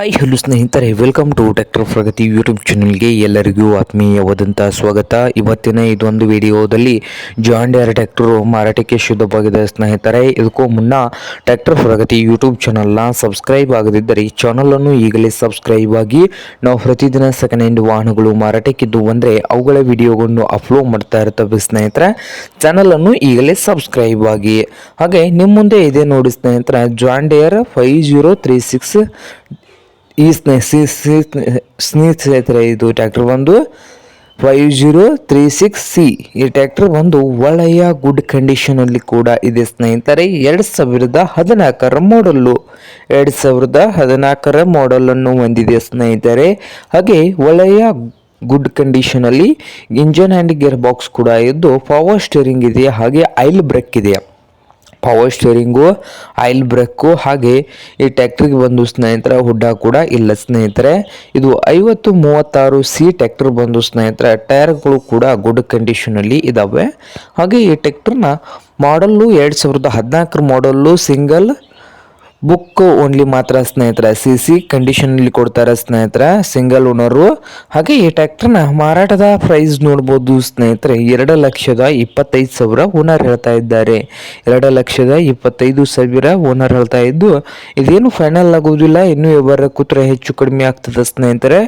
Hi hello ಸ್ನೇಹಿತರೆ, welcome to tractor Pragati YouTube ಚಾನಲ್ಗೆ ಎಲ್ಲರಿಗೂ ಆತ್ಮೀಯವಾದಂಥ ಸ್ವಾಗತ. ಇವತ್ತಿನ ಇದೊಂದು ವಿಡಿಯೋದಲ್ಲಿ ಜಾನ್ ಡೀರೆ ಟ್ರ್ಯಾಕ್ಟರು ಮಾರಾಟಕ್ಕೆ ಶುದ್ಧವಾಗಿದೆ ಸ್ನೇಹಿತರೆ. ಇದಕ್ಕೂ ಮುನ್ನ ಟ್ರ್ಯಾಕ್ಟರ್ ಪ್ರಗತಿ ಯೂಟ್ಯೂಬ್ ಚಾನಲ್ನ ಸಬ್ಸ್ಕ್ರೈಬ್ ಆಗದಿದ್ದರೆ ಈ ಚಾನಲನ್ನು ಈಗಲೇ ಸಬ್ಸ್ಕ್ರೈಬ್ ಆಗಿ. ನಾವು ಪ್ರತಿದಿನ ಸೆಕೆಂಡ್ ಹ್ಯಾಂಡ್ ವಾಹನಗಳು ಮಾರಾಟಕ್ಕಿದ್ದು ಅಂದರೆ ಅವುಗಳ ವಿಡಿಯೋಗಳನ್ನು ಅಪ್ಲೋಡ್ ಮಾಡ್ತಾ ಇರ್ತವೆ ಸ್ನೇಹಿತರೆ. ಚಾನಲನ್ನು ಈಗಲೇ ಸಬ್ಸ್ಕ್ರೈಬ್ ಆಗಿ. ಹಾಗೆ ನಿಮ್ಮ ಮುಂದೆ ಇದೆ ನೋಡಿ ಸ್ನೇಹಿತರೆ, ಜಾನ್ ಡೀರೆ 5036 ಈ ಸ್ನೇಹಿತರೆ, ಇದು ಟ್ರ್ಯಾಕ್ಟರ್ ಬಂದು 5036C. ಈ ಟ್ರ್ಯಾಕ್ಟರ್ ಬಂದು ಒಳ್ಳೆಯ ಗುಡ್ ಕಂಡೀಷನಲ್ಲಿ ಕೂಡ ಇದೆ ಸ್ನೇಹಿತರೆ. 2014 ಮಾಡಲ್ಲು, 2014 ಮಾಡಲನ್ನು ಹೊಂದಿದೆ ಸ್ನೇಹಿತರೆ. ಹಾಗೆ ಒಳ್ಳೆಯ ಗುಡ್ ಕಂಡೀಷನಲ್ಲಿ ಇಂಜನ್ ಆ್ಯಂಡ್ ಗೇರ್ ಬಾಕ್ಸ್ ಕೂಡ ಇದ್ದು ಪವರ್ ಸ್ಟೀರಿಂಗ್ ಇದೆ. ಹಾಗೆ ಆಯಿಲ್ ಬ್ರೇಕ್ ಇದೆ. ಪವರ್ ಸ್ಟೀರಿಂಗು, ಆಯಿಲ್ ಬ್ರೇಕು, ಹಾಗೆ ಈ ಟ್ರ್ಯಾಕ್ಟ್ರಿಗೆ ಬಂದು ಸ್ನೇಹಿತರೆ ಹುಡ್ಡ ಕೂಡ ಇಲ್ಲ ಸ್ನೇಹಿತರೆ. ಇದು 5036C ಟ್ರ್ಯಾಕ್ಟರ್ ಬಂದು ಸ್ನೇಹಿತರೆ. ಟೈರ್ಗಳು ಕೂಡ ಗುಡ್ ಕಂಡೀಷನಲ್ಲಿ ಇದ್ದಾವೆ. ಹಾಗೆ ಈ ಟ್ರ್ಯಾಕ್ಟರ್ನ ಮಾಡಲ್ಲು 2014 ಮಾಡಲ್ಲು, ಸಿಂಗಲ್ ಬುಕ್ ಓನ್ಲಿ ಮಾತ್ರ ಸ್ನೇಹಿತರೆ. ಸಿ ಕಂಡೀಷನಲ್ಲಿ ಕೊಡ್ತಾರೆ ಸ್ನೇಹಿತರೆ, ಸಿಂಗಲ್ ಓನರು. ಹಾಗೆ ಈ ಟ್ರ್ಯಾಕ್ಟರ್ನ ಮಾರಾಟದ ಪ್ರೈಸ್ ನೋಡ್ಬೋದು ಸ್ನೇಹಿತರೆ. 2,25,000 ಓನರ್ ಹೇಳ್ತಾ ಇದ್ದಾರೆ. 2,25,000 ಓನರ್ ಹೇಳ್ತಾ ಇದ್ದು, ಇದೇನು ಫೈನಲ್ ಆಗೋದಿಲ್ಲ, ಇನ್ನೂ ವ್ಯವಹಾರ ಕೂತ್ರೆ ಹೆಚ್ಚು ಕಡಿಮೆ ಆಗ್ತದೆ ಸ್ನೇಹಿತರೆ.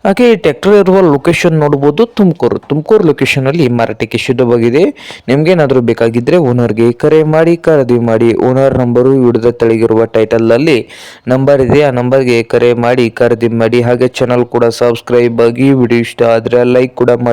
ಹಾಗೆ ಈ ಟ್ರ್ಯಾಕ್ಟರ್ ಇರುವ ಲೊಕೇಶನ್ ನೋಡ್ಬೋದು, ತುಮಕೂರು ಲೊಕೇಶನಲ್ಲಿ ಮಾರಾಟಕ್ಕೆ ಶುದ್ಧವಾಗಿದೆ. ನಿಮ್ಗೇನಾದರೂ ಬೇಕಾಗಿದ್ದರೆ ಓನರ್ಗೆ ಕರೆ ಮಾಡಿ, ಖರೀದಿ ಮಾಡಿ. ಓನರ್ ನಂಬರು ವಿಡಿಯೋದ ತೆಳಗಿರುವ ಟೈಟಲಲ್ಲಿ ನಂಬರ್ ಇದೆ, ಆ ನಂಬರ್ಗೆ ಕರೆ ಮಾಡಿ ಖರೀದಿ ಮಾಡಿ. ಹಾಗೆ ಚಾನಲ್ ಕೂಡ ಸಬ್ಸ್ಕ್ರೈಬ್ ಆಗಿ. ವಿಡಿಯೋ ಇಷ್ಟ ಆದರೆ ಲೈಕ್ ಕೂಡ ಮಾಡಿ.